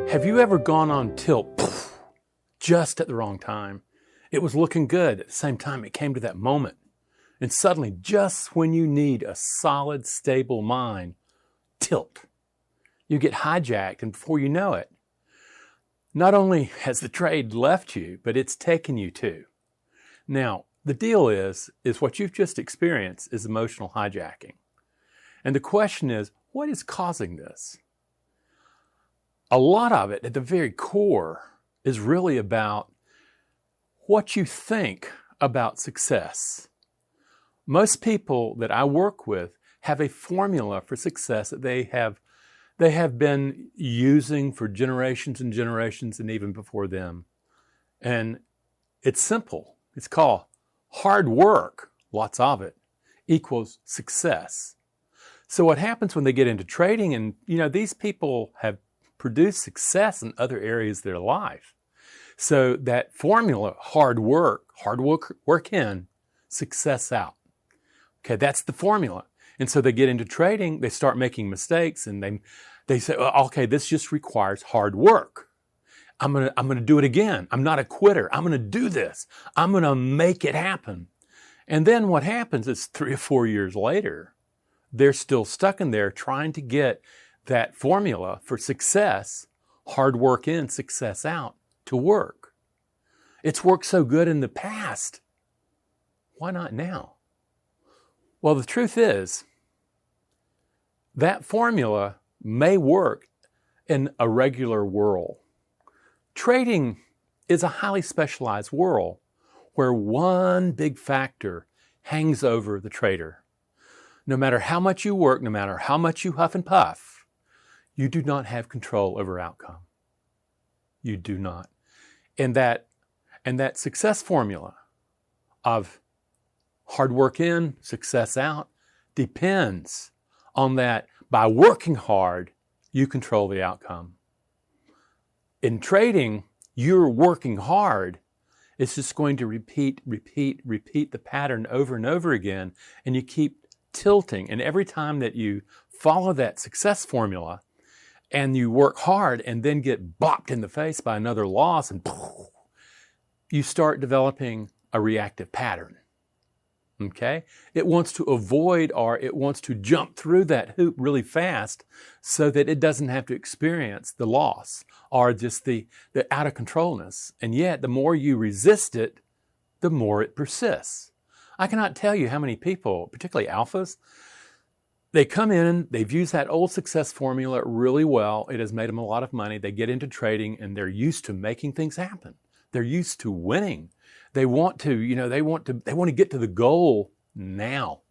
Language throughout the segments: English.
Have you ever gone on tilt just at the wrong time? It was looking good. At the same time, it came to that moment. And suddenly, just when you need a solid, stable mind, tilt. You get hijacked, and before you know it, not only has the trade left you, but it's taken you too. Now, the deal is what you've just experienced is emotional hijacking. And the question is, what is causing this? A lot of it, at the very core, is really about what you think about success. Most people that I work with have a formula for success that they have been using for generations and generations and even before them. And it's simple. It's called hard work, lots of it, equals success. So what happens when they get into trading, and these people have produced success in other areas of their life. So that formula, hard work in, success out. Okay, that's the formula. And so they get into trading, they start making mistakes, and they say, well, okay, this just requires hard work. I'm gonna do it again. I'm not a quitter. I'm gonna do this. I'm gonna make it happen. And then what happens is 3 or 4 years later, they're still stuck in there trying to get that formula for success, hard work in, success out, to work. It's worked so good in the past. Why not now? Well, the truth is, that formula may work in a regular world. Trading is a highly specialized world where one big factor hangs over the trader. No matter how much you work, no matter how much you huff and puff, you do not have control over outcome. You do not. And that success formula of hard work in, success out, depends on that by working hard, you control the outcome. In trading, you're working hard. It's just going to repeat the pattern over and over again, and you keep tilting. And every time that you follow that success formula and you work hard and then get bopped in the face by another loss, and you start developing a reactive pattern. Okay? It wants to avoid, or it wants to jump through that hoop really fast so that it doesn't have to experience the loss or just the out of controlness. And yet, the more you resist it, the more it persists. I cannot tell you how many people, particularly alphas, they come in, they've used that old success formula really well. It has made them a lot of money. They get into trading and they're used to making things happen. They're used to winning. They want to get to the goal now.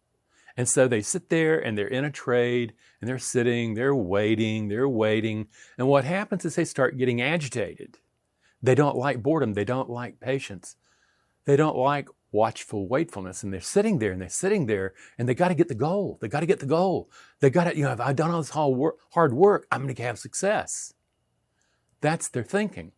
And so they sit there and they're in a trade and they're sitting, they're waiting. And what happens is they start getting agitated. They don't like boredom. They don't like patience. They don't like watchful wakefulness. And they're sitting there and they got to get the goal. They got to, if I've done all this hard work, I'm going to have success. That's their thinking.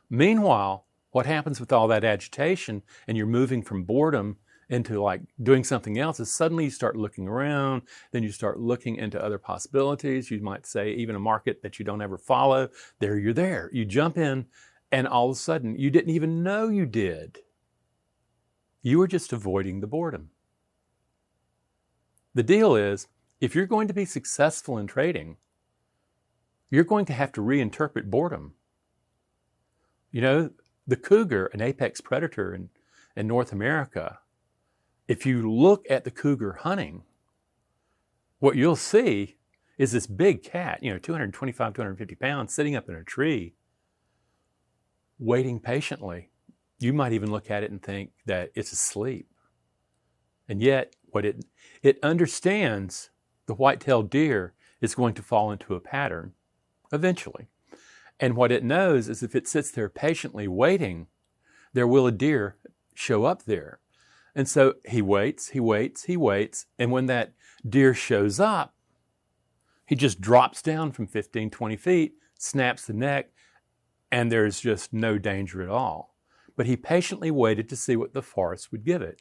Meanwhile, what happens with all that agitation and you're moving from boredom into like doing something else is suddenly you start looking around, then you start looking into other possibilities. You might say even a market that you don't ever follow. You're there. You jump in and all of a sudden you didn't even know you did. You were just avoiding the boredom. The deal is, if you're going to be successful in trading, you're going to have to reinterpret boredom. The cougar, an apex predator in North America, if you look at the cougar hunting, what you'll see is this big cat, 225, 250 pounds, sitting up in a tree, waiting patiently. You might even look at it and think that it's asleep. And yet, it understands the white-tailed deer is going to fall into a pattern eventually. And what it knows is if it sits there patiently waiting, there will a deer show up there. And so he waits. And when that deer shows up, he just drops down from 15, 20 feet, snaps the neck, and there's just no danger at all. But he patiently waited to see what the forest would give it.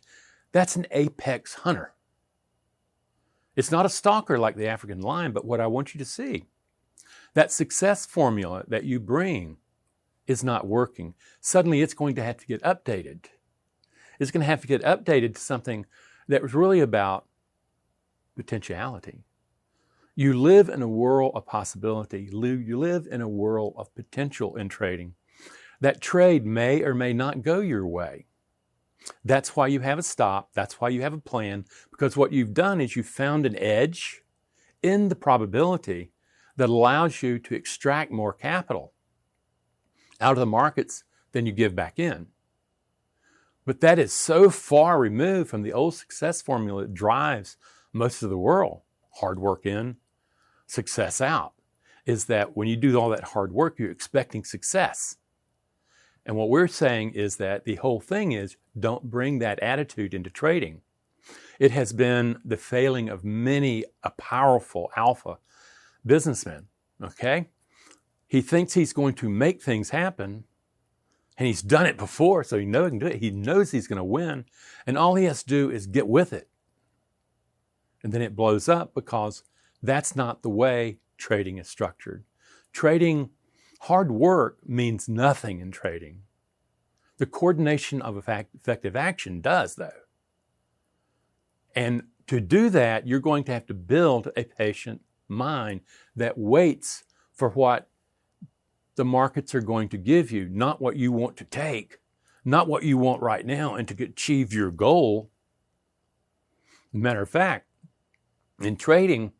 That's an apex hunter. It's not a stalker like the African lion, but what I want you to see, that success formula that you bring is not working. Suddenly it's going to have to get updated. It's going to have to get updated to something that was really about potentiality. You live in a world of possibility. You live in a world of potential in trading. That trade may or may not go your way. That's why you have a stop. That's why you have a plan, because what you've done is you've found an edge in the probability that allows you to extract more capital out of the markets than you give back in. But that is so far removed from the old success formula that drives most of the world. Hard work in, success out. Is that when you do all that hard work, you're expecting success. And what we're saying is that the whole thing is, don't bring that attitude into trading. It has been the failing of many a powerful alpha businessman, okay? He thinks he's going to make things happen, and he's done it before, so he knows he can do it. He knows he's going to win, and all he has to do is get with it. And then it blows up because that's not the way trading is structured. Trading, hard work means nothing in trading. The coordination of effective action does, though. And to do that, you're going to have to build a patient mind that waits for what the markets are going to give you, not what you want to take, not what you want right now and to achieve your goal. Matter of fact, in trading,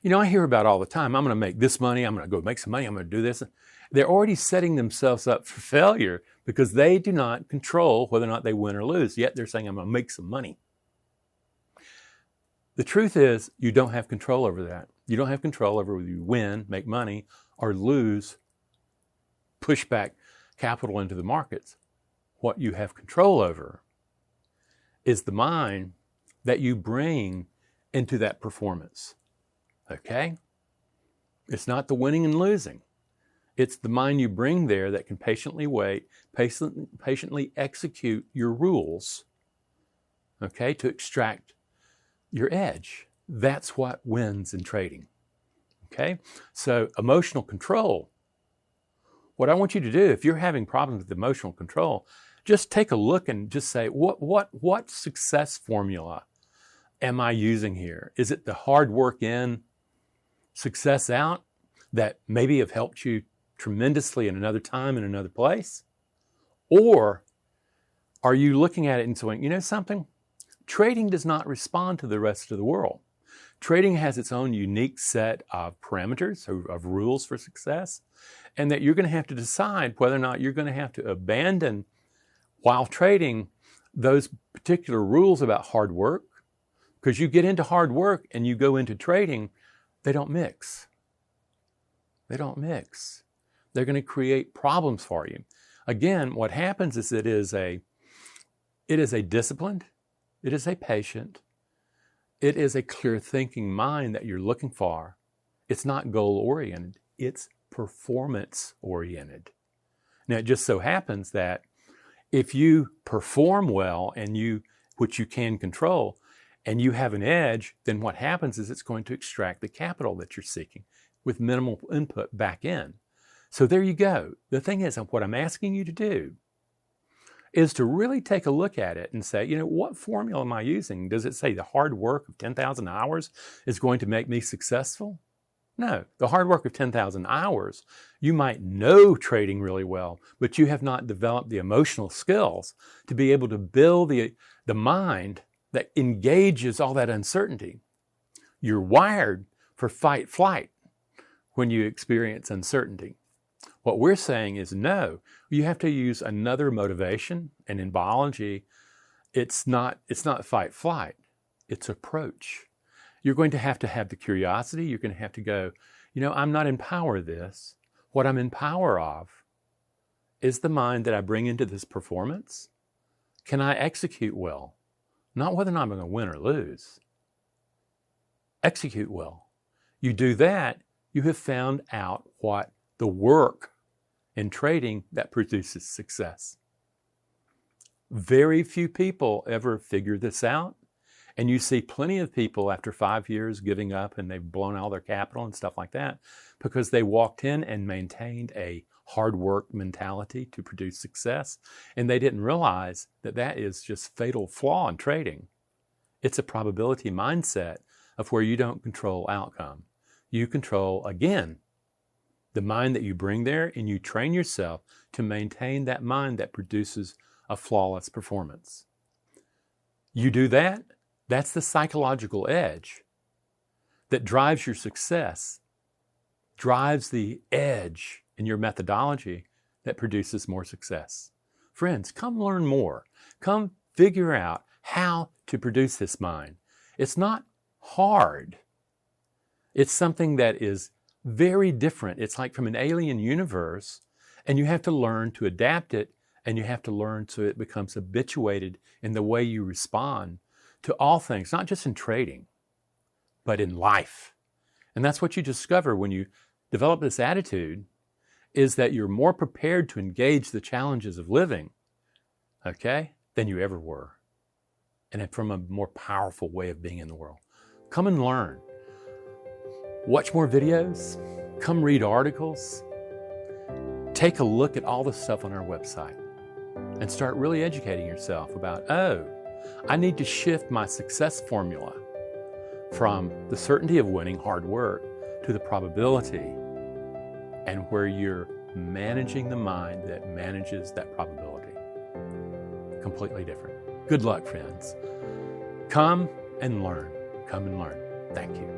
I hear about all the time, I'm going to make this money, I'm going to go make some money, I'm going to do this. They're already setting themselves up for failure because they do not control whether or not they win or lose. Yet they're saying, I'm going to make some money. The truth is, you don't have control over that. You don't have control over whether you win, make money, or lose, push back capital into the markets. What you have control over is the mind that you bring into that performance. Okay? It's not the winning and losing. It's the mind you bring there that can patiently wait, patiently execute your rules, okay, to extract your edge. That's what wins in trading. Okay? So emotional control. What I want you to do, if you're having problems with emotional control, just take a look and just say, what success formula am I using here? Is it the hard work in, success out that maybe have helped you tremendously in another time, in another place? Or are you looking at it and saying, you know something? Trading does not respond to the rest of the world. Trading has its own unique set of parameters, of rules for success, and that you're going to have to decide whether or not you're going to have to abandon, while trading, those particular rules about hard work. Because you get into hard work and you go into trading, they don't mix. They don't mix. They're going to create problems for you. Again, what happens is it is a disciplined, it is a patient, it is a clear thinking mind that you're looking for. It's not goal oriented, it's performance oriented. Now, it just so happens that if you perform well and which you can control, and you have an edge, then what happens is it's going to extract the capital that you're seeking with minimal input back in. So there you go. The thing is, what I'm asking you to do is to really take a look at it and say, what formula am I using? Does it say the hard work of 10,000 hours is going to make me successful? No, the hard work of 10,000 hours, you might know trading really well, but you have not developed the emotional skills to be able to build the mind that engages all that uncertainty. You're wired for fight, flight when you experience uncertainty. What we're saying is no, you have to use another motivation. And in biology, it's not fight, flight, it's approach. You're going to have the curiosity. You're going to have to go, I'm not in power of this. What I'm in power of is the mind that I bring into this performance. Can I execute well? Not whether or not I'm going to win or lose. Execute well. You do that, you have found out what the work in trading that produces success. Very few people ever figure this out. And you see plenty of people after 5 years giving up and they've blown all their capital and stuff like that because they walked in and maintained a hard work mentality to produce success. And they didn't realize that that is just fatal flaw in trading. It's a probability mindset of where you don't control outcome. You control, again, the mind that you bring there, and you train yourself to maintain that mind that produces a flawless performance. You do that, that's the psychological edge that drives your success, drives the edge in your methodology that produces more success. Friends, come learn more. Come figure out how to produce this mind. It's not hard. It's something that is very different. It's like from an alien universe, and you have to learn to adapt it, and you have to learn so it becomes habituated in the way you respond to all things, not just in trading, but in life. And that's what you discover when you develop this attitude, is that you're more prepared to engage the challenges of living, okay, than you ever were. And from a more powerful way of being in the world. Come and learn. Watch more videos. Come read articles. Take a look at all the stuff on our website and start really educating yourself about, oh, I need to shift my success formula from the certainty of winning, hard work, to the probability, and where you're managing the mind that manages that probability. Completely different. Good luck, friends. Come and learn. Come and learn. Thank you.